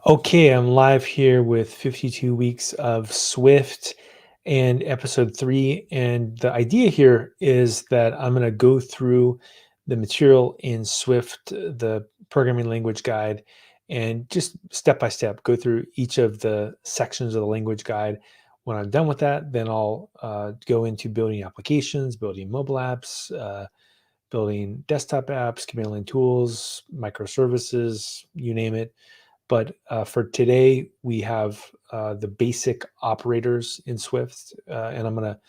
Okay, I'm live here with 52 weeks of Swift and episode 3. And the idea here is that I'm going to go through the material in Swift, the programming language guide, and just step by step go through each of the sections of the language guide. When I'm done with that, then I'll go into building applications, building mobile apps, building desktop apps, command line tools, microservices, you name it. But for today, we have the basic operators in Swift, and I'm going to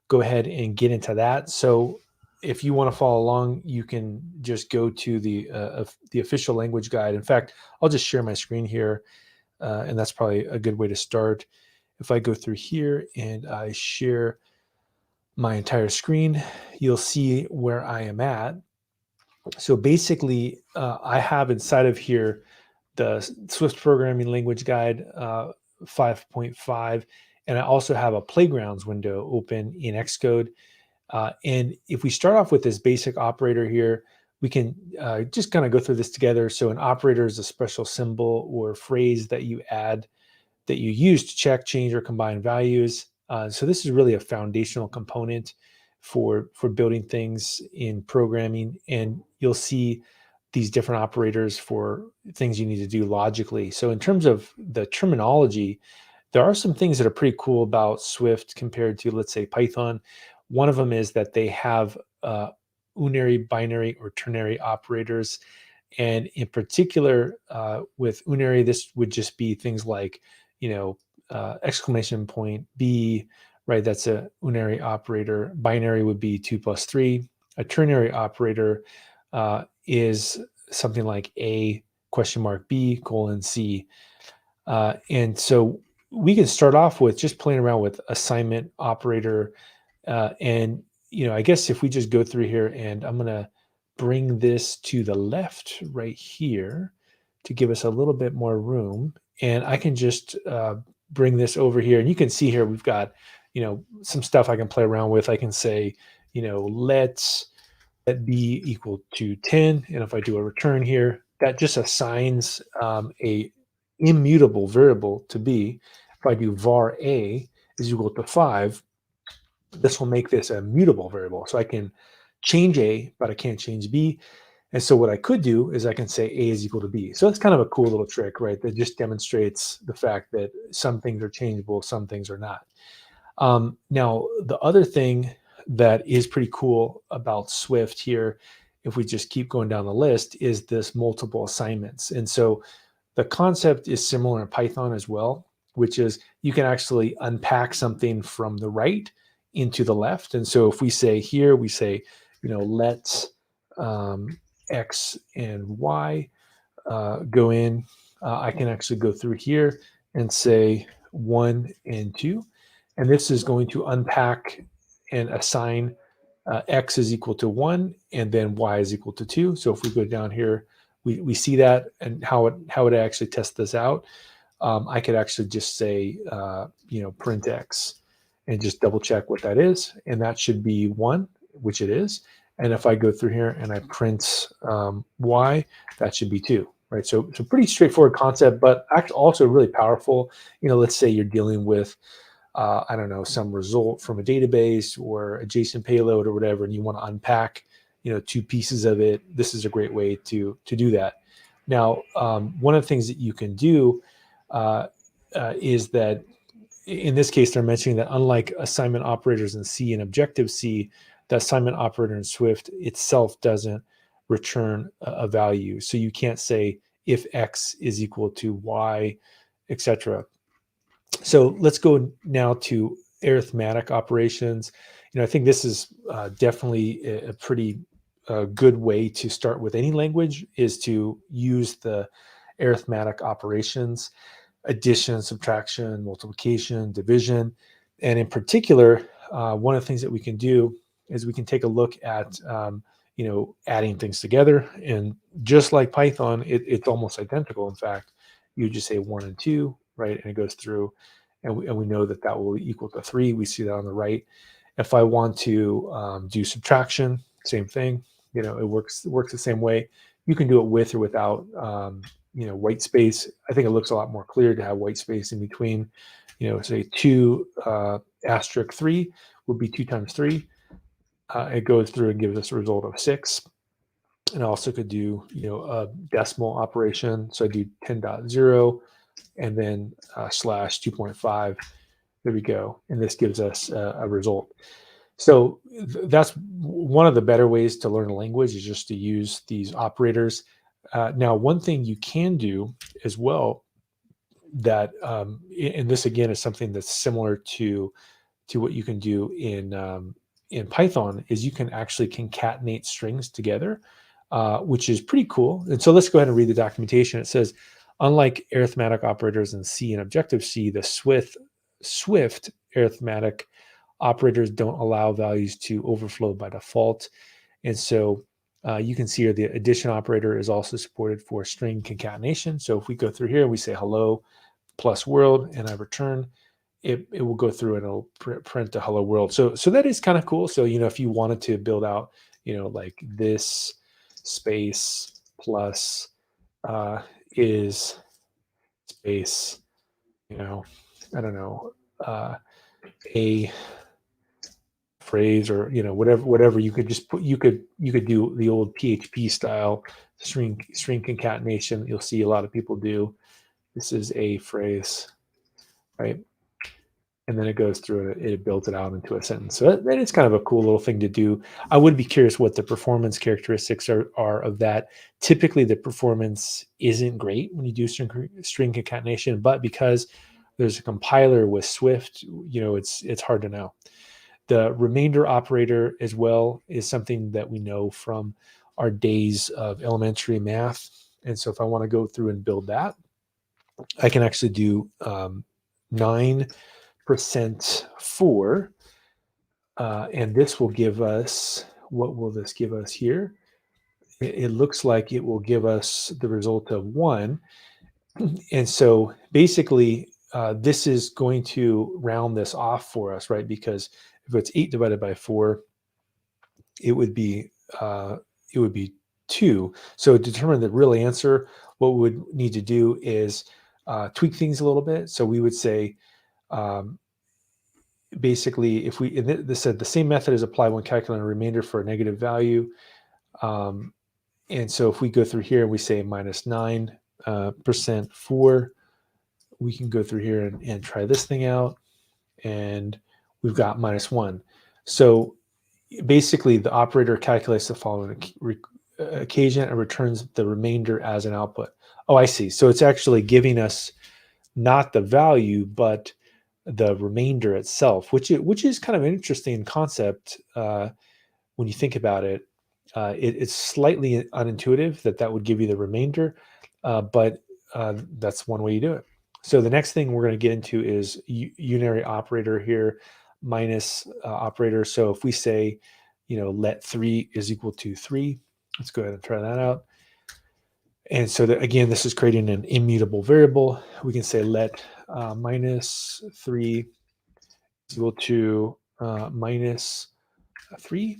go ahead and get into that. So if you want to follow along, you can just go to the official language guide. In fact, I'll just share my screen here, and that's probably a good way to start. If I go through here and I share my entire screen, you'll see where I am at. So basically, I have inside of here the Swift Programming Language Guide 5.5, and I also have a Playgrounds window open in Xcode. And if we start off with this basic operator here, we can just kind of go through this together. So an operator is a special symbol or phrase that you add that you use to check, change, or combine values. So this is really a foundational component for building things in programming, and you'll see these different operators for things you need to do logically. So in terms of the terminology, there are some things that are pretty cool about Swift compared to, let's say, Python. One of them is that they have unary, binary, or ternary operators. And in particular, with unary, this would just be things like, exclamation point B, right? That's a unary operator. Binary would be 2 plus 3. A ternary operator is something like A question mark B colon C. And so we can start off with just playing around with assignment operator. And, I guess if we just go through here, and I'm going to bring this to the left right here to give us a little bit more room. And I can just bring this over here. And you can see here we've got, some stuff I can play around with. I can say, let B equal to 10. And if I do a return here, that just assigns a immutable variable to B. If I do var A is equal to 5, this will make this a mutable variable. So I can change A, but I can't change B. And so what I could do is I can say A is equal to B. So that's kind of a cool little trick, right? That just demonstrates the fact that some things are changeable, some things are not. Now, the other thing that is pretty cool about Swift here, if we just keep going down the list, is this multiple assignments. And so the concept is similar in Python as well, which is you can actually unpack something from the right into the left. And so if we say here, we say, let X and Y go in, I can actually go through here and say 1 and 2. And this is going to unpack and assign X is equal to 1 and then Y is equal to 2. So if we go down here, we see that, and how it actually tests this out. I could actually just say, print X and just double check what that is. And that should be 1, which it is. And if I go through here and I print Y, that should be 2, right? So it's a pretty straightforward concept, but actually also really powerful. Let's say you're dealing with, I don't know, some result from a database or a JSON payload or whatever, and you want to unpack, 2 pieces of it. This is a great way to do that. Now, one of the things that you can do is that in this case, they're mentioning that unlike assignment operators in C and Objective-C, the assignment operator in Swift itself doesn't return a value. So you can't say if X is equal to Y, etc. So let's go now to arithmetic operations. I think this is definitely a pretty good way to start with any language, is to use the arithmetic operations: addition, subtraction, multiplication, division. And in particular, one of the things that we can do is we can take a look at, adding things together. And just like Python, it's almost identical. In fact, you just say 1 and 2, right? And it goes through, and we know that will equal to 3. We see that on the right. If I want to do subtraction, same thing. It works the same way. You can do it with or without white space. I think it looks a lot more clear to have white space in between. Say 2 asterisk 3 would be 2 times 3. It goes through and gives us a result of 6. And I also could do, a decimal operation. So I do 10.0 and then slash 2.5. There we go. And this gives us a result. So that's one of the better ways to learn a language, is just to use these operators. Now, one thing you can do as well, that, and this again is something that's similar to what you can do in Python, is you can actually concatenate strings together, which is pretty cool. And so let's go ahead and read the documentation. It says, unlike arithmetic operators in C and Objective-C, the Swift arithmetic operators don't allow values to overflow by default. And so you can see here the addition operator is also supported for string concatenation. So if we go through here and we say hello plus world and I return, it will go through and it'll print the hello world. So that is kind of cool. So, if you wanted to build out, like this space plus is space, I don't know, a phrase, or whatever you could just put, you could do the old PHP style string concatenation. You'll see a lot of people do. This is a phrase, right? And then it goes through and it builds it out into a sentence. So that is kind of a cool little thing to do. I would be curious what the performance characteristics are of that. Typically, the performance isn't great when you do string concatenation, but because there's a compiler with Swift, it's hard to know. The remainder operator as well is something that we know from our days of elementary math. And so if I want to go through and build that, I can actually do 9% for, and this will give us, what will this give us here? It looks like it will give us the result of 1. And so basically, this is going to round this off for us, right? Because if it's 8 divided by 4, it would be 2. So to determine the real answer, what we would need to do is tweak things a little bit. So we would say, basically, if this said the same method is applied when calculating a remainder for a negative value. And so if we go through here and we say minus 9% for, we can go through here and try this thing out, and we've got minus 1. So basically, the operator calculates the following occasion and returns the remainder as an output. Oh, I see. So it's actually giving us not the value, but the remainder itself, which is kind of an interesting concept when you think about it. It's slightly unintuitive that would give you the remainder, but that's one way you do it. So the next thing we're going to get into is unary operator here, minus operator. So if we say, let 3 is equal to 3, let's go ahead and try that out. And so again, this is creating an immutable variable. We can say let minus 3 is equal to minus 3.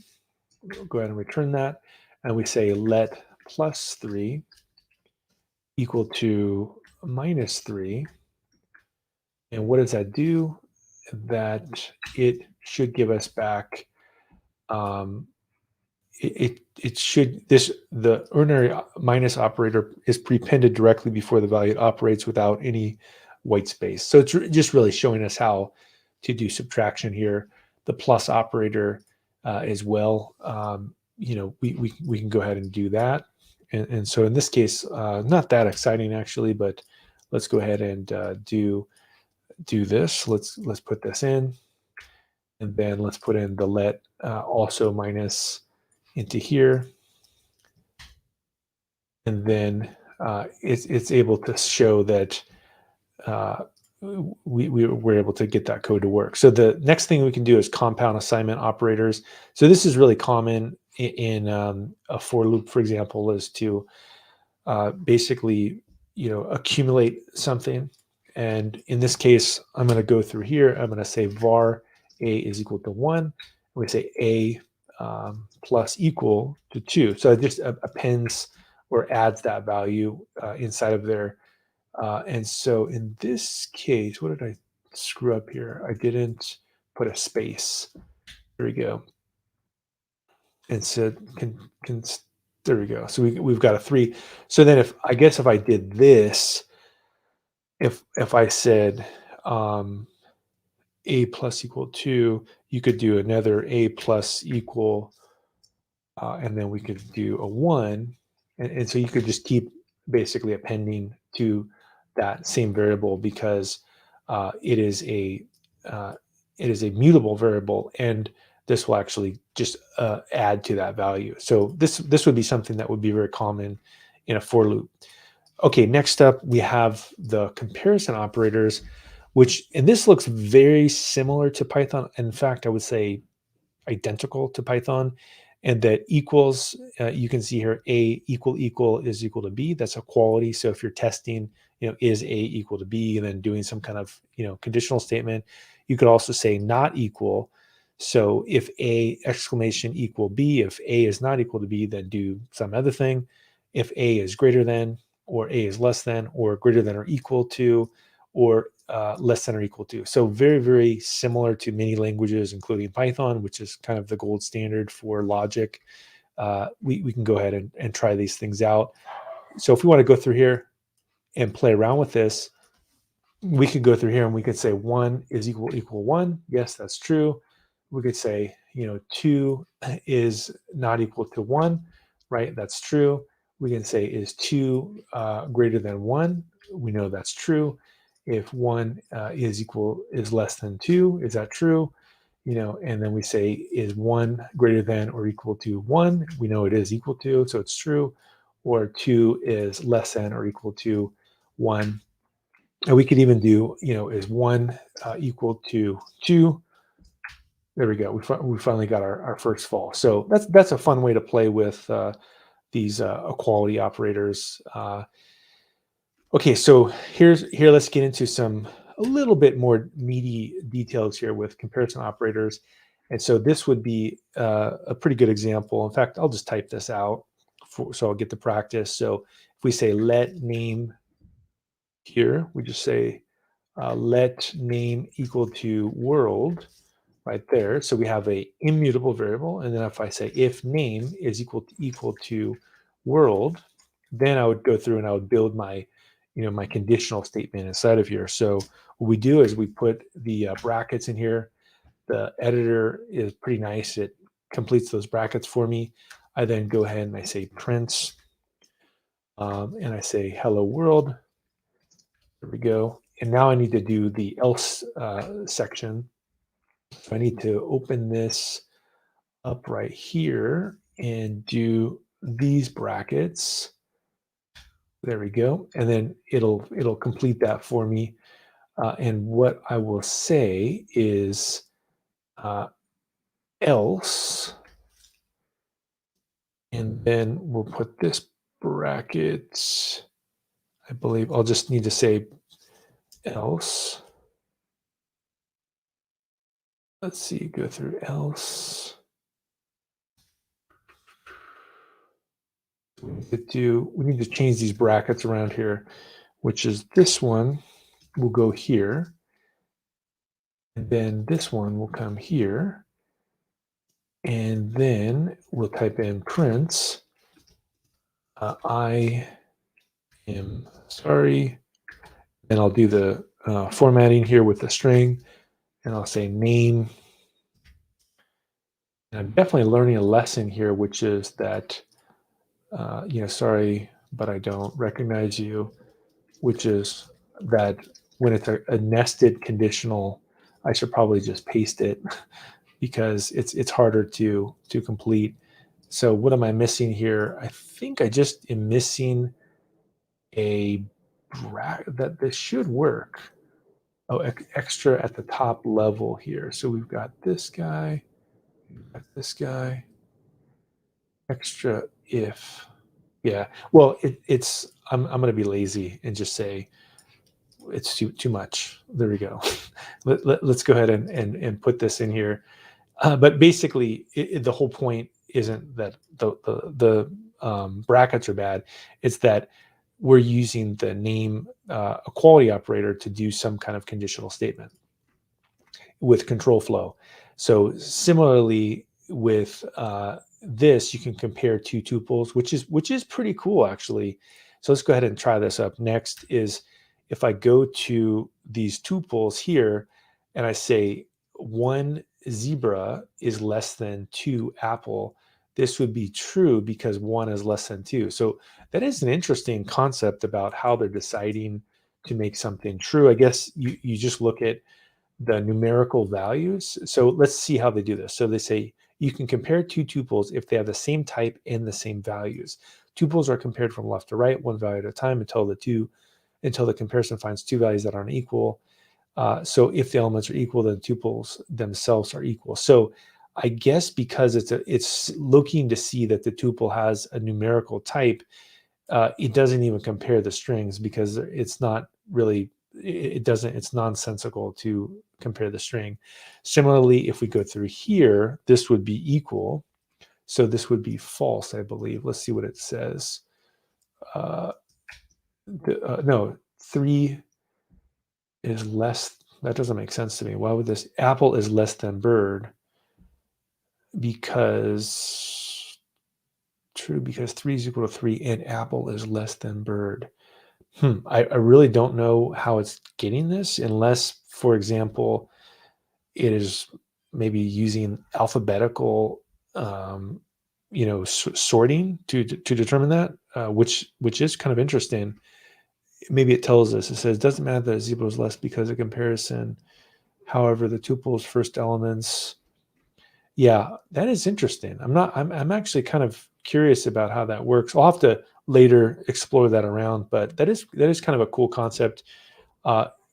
We'll go ahead and return that. And we say let plus 3 equal to minus 3. And what does that do? That it should give us back, it should, the Unary minus operator is prepended directly before the value. It operates without any white space. So it's just really showing us how to do subtraction here. The plus operator as well, we can go ahead and do that. And so in this case, not that exciting actually, but let's go ahead and do this. Let's put this in, and then let's put in the let also minus into here, and then it's able to show that we were able to get that code to work. So the next thing we can do is compound assignment operators. So this is really common in a for loop, for example, is to basically accumulate something. And in this case, I'm going to go through here. I'm going to say var a is equal to 1. We say a plus equal to 2. So it just appends or adds that value inside of there. And so in this case, what did I screw up here? I didn't put a space. There we go. And said can there we go. So we've got a 3. So then if I did this, if I said a plus equal 2, you could do another a plus equal, and then we could do a 1. And so you could just keep basically appending to that same variable because it is a mutable variable, and this will actually just add to that value. So this would be something that would be very common in a for loop. Okay, next up we have the comparison operators, and this looks very similar to Python. In fact, I would say identical to Python, and that equals, you can see here, a equal is equal to b. That's a quality. So if you're testing, is a equal to b, and then doing some kind of, conditional statement, you could also say not equal. So if a exclamation equal b, if a is not equal to b, then do some other thing. If a is greater than, or a is less than, or greater than or equal to, or less than or equal to. So very, very similar to many languages, including Python, which is kind of the gold standard for logic. We can go ahead and try these things out. So if we want to go through here and play around with this, we could go through here and we could say 1 is equal 1. Yes, that's true. We could say, 2 is not equal to 1, right? That's true. We can say, is 2 greater than 1? We know that's true. If 1 is less than 2, is that true? And then we say, is 1 greater than or equal to 1? We know it is equal to, so it's true. Or 2 is less than or equal to 1. And we could even do, is 1 equal to 2? There we go. We finally got our first fall. So that's a fun way to play with these equality operators. Okay, so here let's get into a little bit more meaty details here with comparison operators. And so this would be a pretty good example. In fact, I'll just type this out so I'll get the practice. So if we say let name here, we just say let name equal to world right there. So we have a immutable variable. And then if I say if name is equal to world, then I would go through and I would build my my conditional statement inside of here. So what we do is we put the brackets in here. The editor is pretty nice. It completes those brackets for me. I then go ahead and I say print, and I say hello world. There we go. And now I need to do the else section. So I need to open this up right here and do these brackets. There we go. And then it'll complete that for me. And what I will say is else, and then we'll put this bracket. I believe I'll just need to say else. Let's see, go through else. We need to change these brackets around here, which is this one will go here, and then this one will come here, and then we'll type in prints. I am sorry, and I'll do the formatting here with the string, and I'll say name. And I'm definitely learning a lesson here, which is that sorry, but I don't recognize you, which is that when it's a nested conditional, I should probably just paste it because it's harder to complete. So what am I missing here? I think I just am missing a bracket that this should work. Oh, extra at the top level here. So we've got this guy, extra if. Yeah, well, it's I'm going to be lazy and just say it's too much. There we go. Let's go ahead and put this in here. But basically, the whole point isn't that the brackets are bad. It's that we're using the name equality operator to do some kind of conditional statement with control flow. So similarly with this, you can compare two tuples, which is pretty cool actually. So let's go ahead and try this up. Next is if I go to these tuples here and I say one zebra is less than two apple, this would be true because one is less than two. So that is an interesting concept about how they're deciding to make something true. I guess you just look at the numerical values. So let's see how they do this. So they say you can compare two tuples if they have the same type and the same values. Tuples are compared from left to right, one value at a time until the comparison finds two values that aren't equal. So if the elements are equal, then tuples themselves are equal. So I guess because it's looking to see that the tuple has a numerical type, it doesn't even compare the strings because it's not really, it's nonsensical to compare the string. Similarly, if we go through here, this would be equal. So this would be false, I believe. Let's see what it says. No, 3 is less. That doesn't make sense to me. Why would this? Apple is less than bird because 3 is equal to 3 and apple is less than bird. I really don't know how it's getting this unless, for example, it is maybe using alphabetical, sorting to determine that, which is kind of interesting. Maybe it tells us, it says, doesn't matter that zebra is less because of comparison. However, the tuple's first elements. Yeah, that is interesting. I'm actually kind of curious about how that works. I'll have to later explore that around, but that is kind of a cool concept.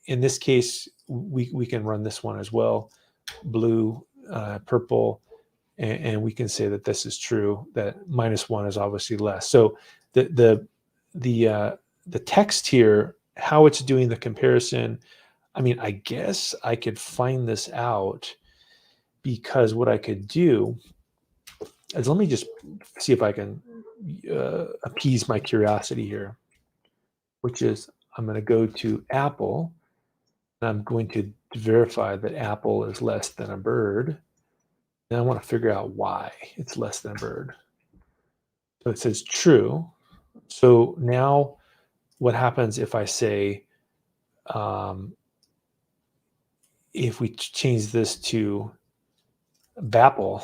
In this case, we can run this one as well, blue, purple, and we can say that this is true, that -1 is obviously less. So the text here, how it's doing the comparison, I mean, I guess I could find this out because what I could do is, let me just see if I can appease my curiosity here, which is I'm going to go to Apple and I'm going to verify that Apple is less than a bird. And I want to figure out why it's less than a bird. So it says true. So now what happens if I say, if we change this to Bapple,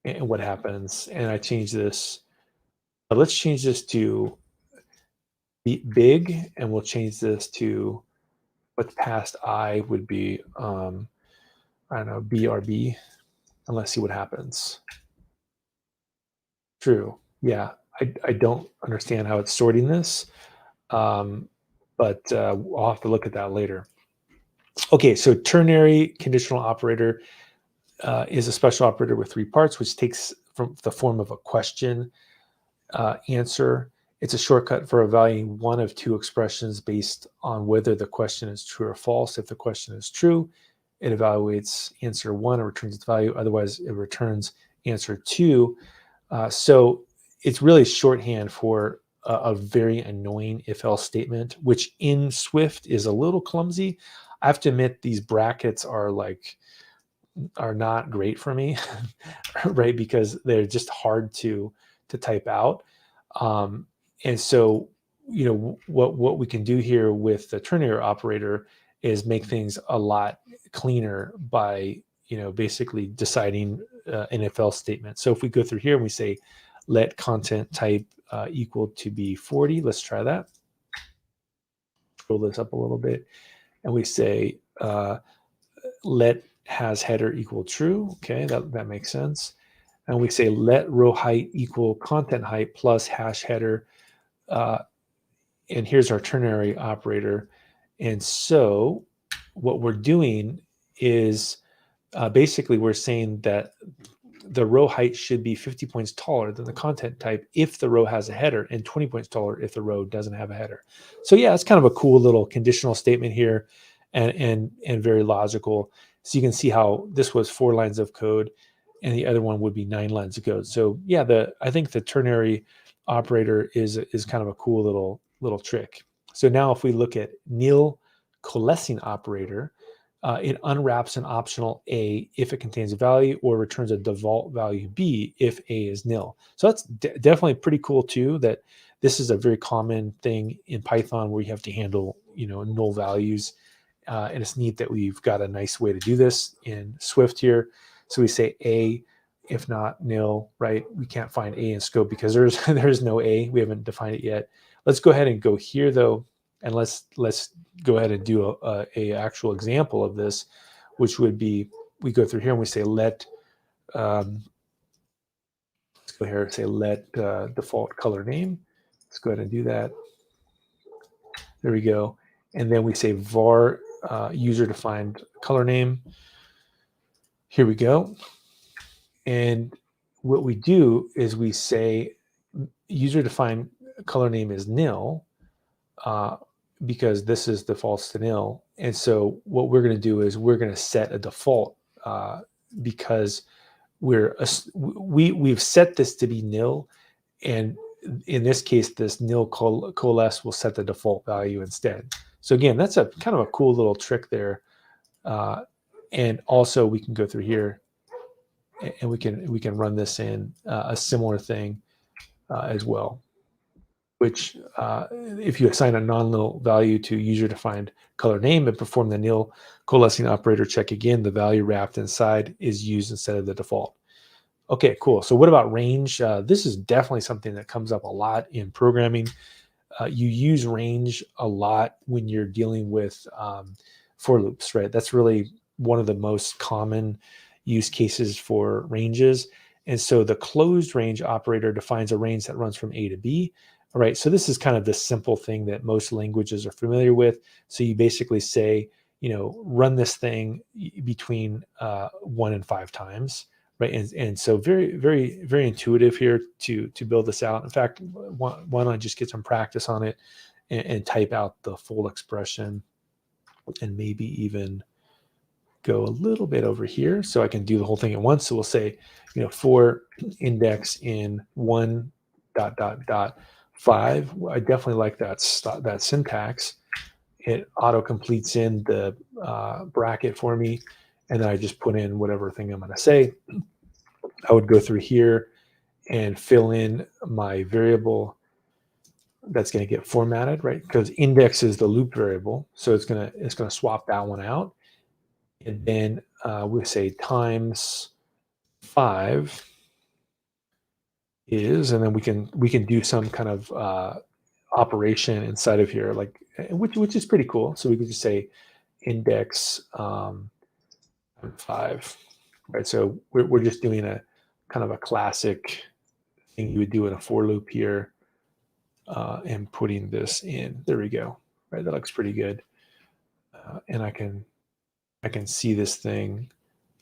and what happens? And I change this, let's change this to big, and we'll change this to what's past I would be, I don't know, BRB, and let's see what happens. True. Yeah, I don't understand how it's sorting this, but I'll have to look at that later. Okay, so ternary conditional operator is a special operator with 3 parts, which takes from the form of a question answer. It's a shortcut for evaluating one of 2 expressions based on whether the question is true or false. If the question is true, it evaluates answer 1 and returns its value. Otherwise, it returns answer 2. So it's really shorthand for a very annoying if-else statement, which in Swift is a little clumsy. I have to admit these brackets are not great for me, right? Because they're just hard to type out. And so, what we can do here with the ternary operator is make things a lot cleaner by, basically deciding an if-else statement. So if we go through here and we say, let content type equal to be 40, let's try that. Scroll this up a little bit. And we say, let has header equal true. Okay, that makes sense. And we say let row height equal content height plus hash header. And here's our ternary operator. And so what we're doing is basically we're saying that the row height should be 50 points taller than the content type if the row has a header, and 20 points taller if the row doesn't have a header. So yeah, it's kind of a cool little conditional statement here, and very logical. So you can see how this was 4 lines of code. and the other one would be 9 lines of code. So yeah, I think the ternary operator is kind of a cool little trick. So now if we look at nil coalescing operator, it unwraps an optional A if it contains a value, or returns a default value B if A is nil. So that's definitely pretty cool too, that this is a very common thing in Python where you have to handle, null values. And it's neat that we've got a nice way to do this in Swift here. So we say A, if not nil, right? We can't find A in scope because there's no A. We haven't defined it yet. Let's go ahead and go here though, and let's go ahead and do a actual example of this, which would be, we go through here and we say let, let's go here and say let default color name. Let's go ahead and do that. There we go. And then we say var user defined color name. Here we go. And what we do is we say user defined color name is nil, because this is defaults to nil. And so what we're going to do is we're going to set a default, because we've set this to be nil, and in this case, this nil coalesce will set the default value instead. So again, that's a kind of a cool little trick there. And also we can go through here and we can run this in a similar thing as well, which if you assign a non-nil value to user-defined color name and perform the nil coalescing operator check again, the value wrapped inside is used instead of the default. Okay, cool. So what about range? This is definitely something that comes up a lot in programming. You use range a lot when you're dealing with for loops, right? That's really one of the most common use cases for ranges. And so the closed range operator defines a range that runs from A to B. All right, so this is kind of the simple thing that most languages are familiar with. So you basically say, run this thing between 1 and 5 times, right? And so very, very, very intuitive here to build this out. In fact, why don't I just get some practice on it and type out the full expression, and maybe even go a little bit over here so I can do the whole thing at once. So we'll say, for index in 1 ... 5. I definitely like that syntax. It auto completes in the bracket for me, and then I just put in whatever thing I'm going to say. I would go through here and fill in my variable that's going to get formatted, right? Because index is the loop variable, so it's going to swap that one out, and then we say times 5 is, and then we can do some kind of operation inside of here, like which is pretty cool. So we could just say index 5, right? So we're just doing a kind of a classic thing you would do in a for loop here, and putting this in. There we go. Right, that looks pretty good, and I can see this thing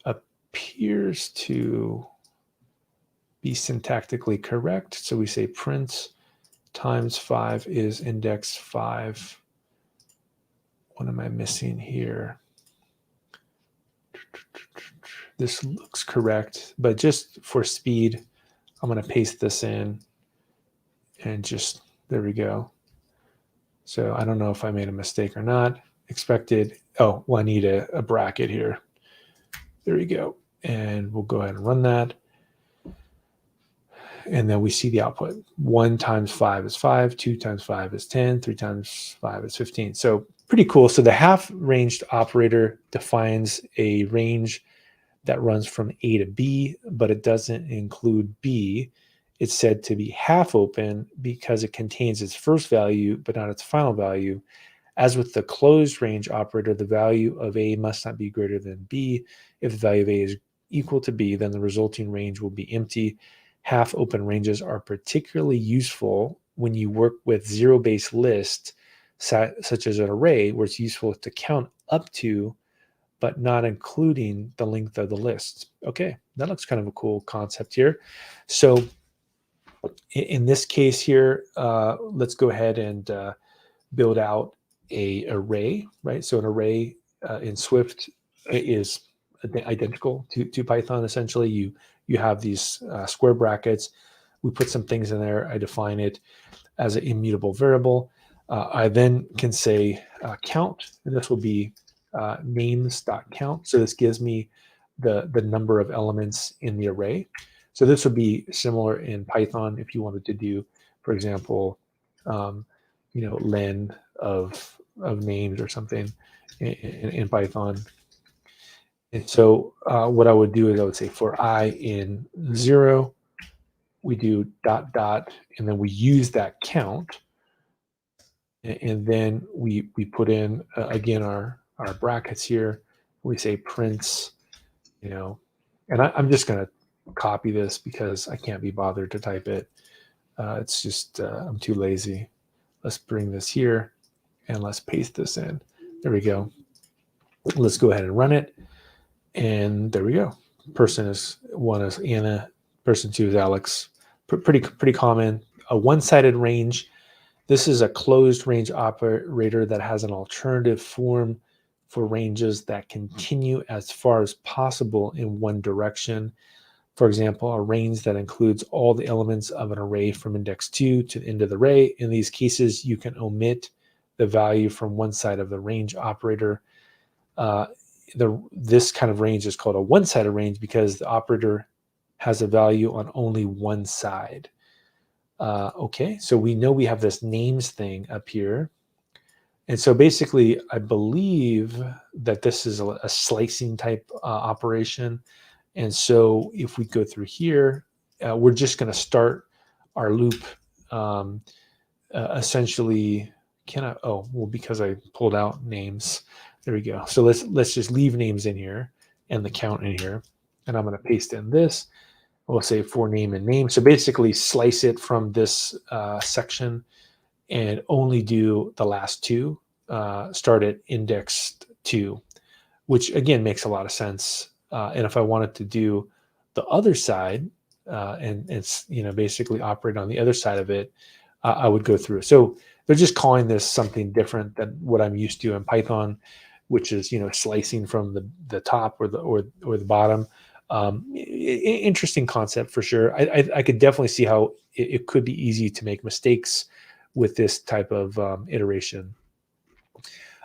appears to be syntactically correct. So we say print times 5 is index 5. What am I missing here? This looks correct, but just for speed, I'm going to paste this in and just, there we go. So I don't know if I made a mistake or not. Expected, oh, well, I need a bracket here. There we go. And we'll go ahead and run that. And then we see the output. 1 times 5 is 5, 2 times 5 is 10, 3 times 5 is 15. So pretty cool. So the half-ranged operator defines a range that runs from A to B, but it doesn't include B. It's said to be half open because it contains its first value, but not its final value. As with the closed range operator, the value of A must not be greater than B. If the value of A is equal to B, then the resulting range will be empty. Half open ranges are particularly useful when you work with zero-based lists, such as an array, where it's useful to count up to, but not including the length of the list. Okay, that looks kind of a cool concept here. So in this case here, let's go ahead and build out a array, right? So an array in Swift is identical to Python. Essentially, you have these square brackets. We put some things in there. I define it as an immutable variable. I then can say count, and this will be names.count. So this gives me the number of elements in the array. So this would be similar in Python if you wanted to do, for example, len of names or something in Python. And so what I would do is I would say for I in 0, we do ... and then we use that count. And then we put in, again, our brackets here. We say prints, and I'm just going to copy this because I can't be bothered to type it. It's just, I'm too lazy. Let's bring this here and let's paste this in. There we go. Let's go ahead and run it. And there we go. Person is 1 is Anna. Person 2 is Alex. Pretty common. A one-sided range. This is a closed range operator that has an alternative form for ranges that continue as far as possible in one direction. For example, a range that includes all the elements of an array from index 2 to the end of the array. In these cases, you can omit the value from one side of the range operator. This kind of range is called a one-sided range because the operator has a value on only one side. Okay, so we know we have this names thing up here. And so basically, I believe that this is a slicing type operation. And so if we go through here, we're just going to start our loop essentially. Because I pulled out names. There we go. So let's just leave names in here and the count in here. And I'm going to paste in this. We'll say for name and name. So basically slice it from this section and only do the last two, start at index 2, which again makes a lot of sense. And if I wanted to do the other side and it's basically operate on the other side of it, I would go through. So they're just calling this something different than what I'm used to in Python, which is slicing from the top or the bottom. Interesting concept for sure. I could definitely see how it could be easy to make mistakes with this type of iteration.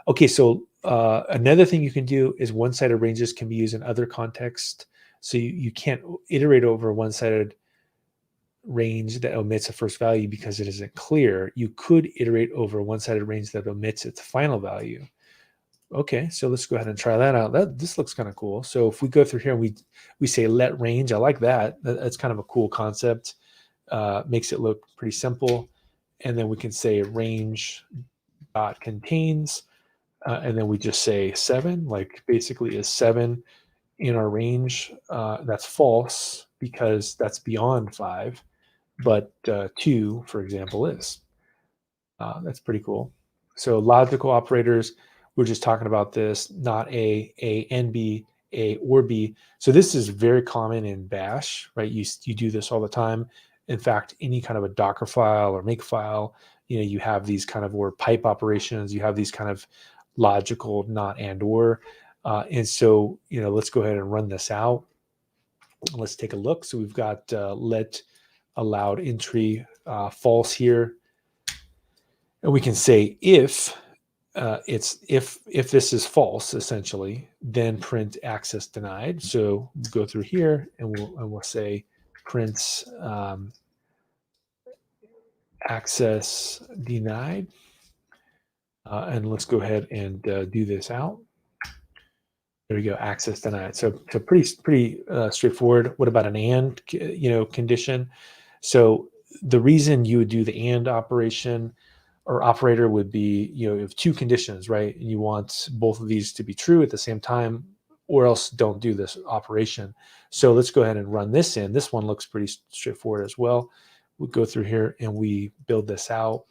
Okay, so another thing you can do is one-sided ranges can be used in other contexts. So you can't iterate over a one-sided range that omits a first value because it isn't clear. You could iterate over a one-sided range that omits its final value. Okay, so let's go ahead and try that out. This looks kind of cool. So if we go through here and we say let range, I like that. That's kind of a cool concept. Makes it look pretty simple. And then we can say range dot contains, and then we just say 7. Like basically is 7 in our range? That's false because that's beyond 5. But 2, for example, is. That's pretty cool. So logical operators. We're just talking about this, not A and B, A or B. So this is very common in Bash, right? You do this all the time. In fact, any kind of a Docker file or make file, you have these kind of, or pipe operations, you have these kind of logical not and or. And so, let's go ahead and run this out. Let's take a look. So we've got let allowed entry false here. And we can say if if this is false, essentially, then print access denied. So we'll go through here and we'll say prints access denied. And let's go ahead and do this out. There we go, access denied. So pretty straightforward. What about an and condition? So the reason you would do the and operation or operator would be, you have two conditions, right? And you want both of these to be true at the same time, or else don't do this operation. So let's go ahead and run this in. This one looks pretty straightforward as well. We go through here and we build this out.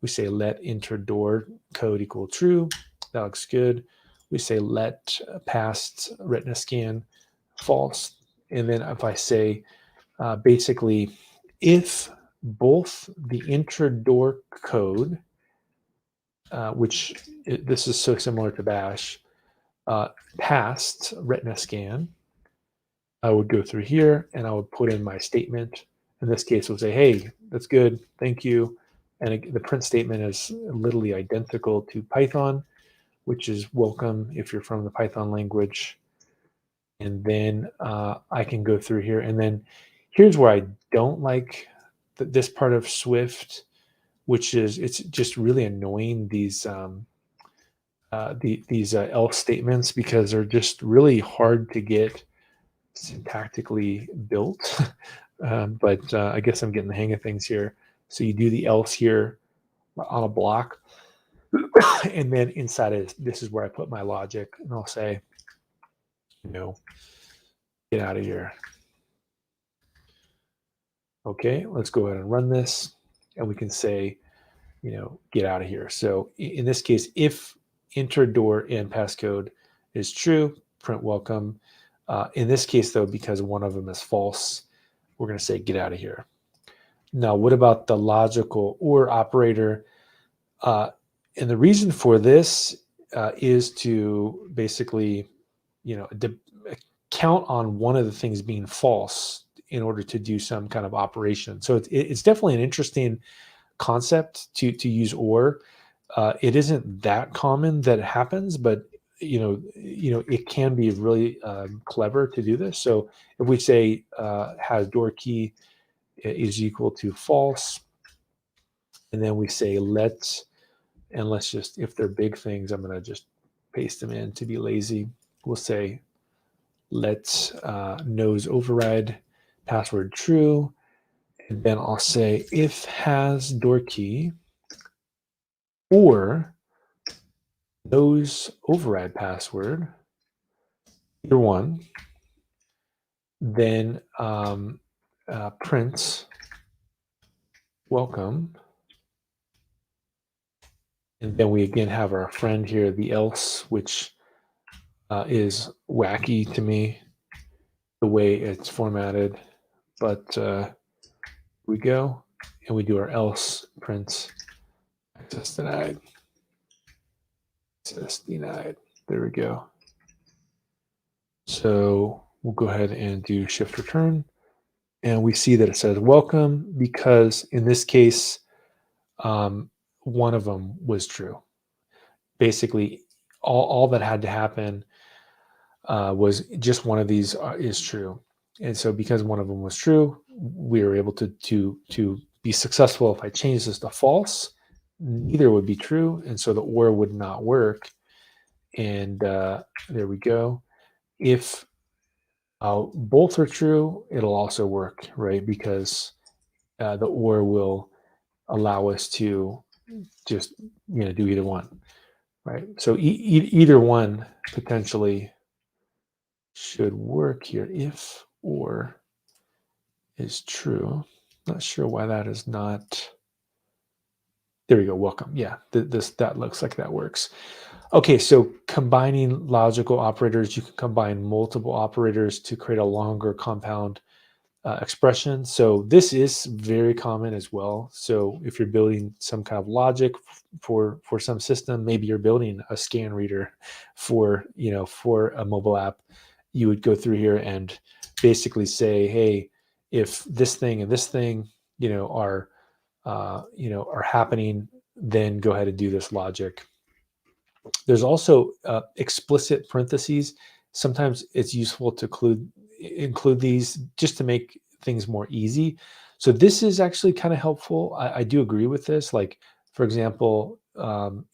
We say let enter door code equal true. That looks good. We say let past retina scan false. And then if I say basically if both the enter door code, this is so similar to Bash, passed retina scan, I would go through here and I would put in my statement. In this case, we'll say, hey, that's good, thank you. And the print statement is literally identical to Python, which is welcome if you're from the Python language. And then I can go through here. And then here's where I don't like this part of Swift, which is it's just really annoying, these else statements, because they're just really hard to get syntactically built. But I guess I'm getting the hang of things here. So you do the else here on a block. And then inside of this is where I put my logic, and I'll say, get out of here. Okay, let's go ahead and run this, and we can say, get out of here. So in this case, if enter door and passcode is true, print welcome. In this case, though, because one of them is false, we're going to say get out of here. Now, what about the logical OR operator? And the reason for this is to basically, count on one of the things being false in order to do some kind of operation. So it's definitely an interesting concept to use OR. It isn't that common that it happens, but it can be really clever to do this. So if we say has door key is equal to false, and then we say let's just, if they're big things, I'm going to just paste them in to be lazy. We'll say let's nose override password true, and then I'll say if has door key or nose override password, either one, then prints welcome. And then we again have our friend here, the else, which is wacky to me, the way it's formatted. But we go and we do our else prints access denied. Access denied. There we go. So we'll go ahead and do shift return. And we see that it says welcome because in this case, one of them was true. Basically, all that had to happen was just one of these is true. And so because one of them was true, we were able to be successful. If I change this to false, neither would be true. And so the OR would not work. And there we go. If both are true, it'll also work, right? Because the OR will allow us to just do either one, right? So either one potentially should work here if OR is true. Not sure why that is not. There we go. Welcome. Yeah, that looks like that works. Okay, so combining logical operators, you can combine multiple operators to create a longer compound expression. So this is very common as well. So if you're building some kind of logic for some system, maybe you're building a scan reader for a mobile app, you would go through here and basically say, hey, if this thing and this thing are happening, then go ahead and do this logic. There's also explicit parentheses. Sometimes it's useful to include these just to make things more easy. So this is actually kind of helpful. I do agree with this. Like, for example,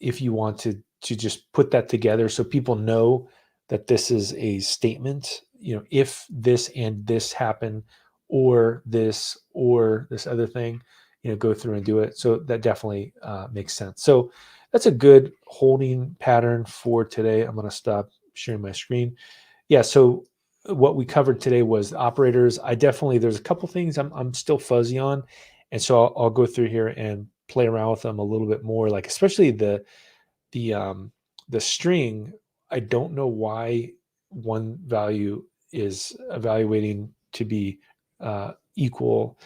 if you want to just put that together so people know that this is a statement, if this and this happen, or this other thing, go through and do it. So that definitely makes sense. So that's a good holding pattern for today. I'm going to stop sharing my screen. Yeah, so what we covered today was operators. There's a couple things I'm still fuzzy on. And so I'll go through here and play around with them a little bit more, like especially the string. I don't know why one value is evaluating to be equal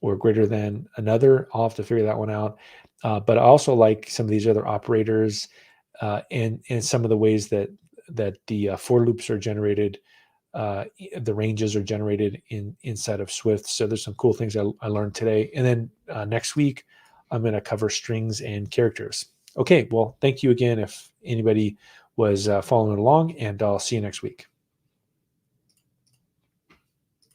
or greater than another. I'll have to figure that one out. But I also like some of these other operators and some of the ways that that the for loops are generated, the ranges are generated inside of Swift. So there's some cool things I learned today. And then next week, I'm going to cover strings and characters. Okay, well, thank you again if anybody was following along, and I'll see you next week.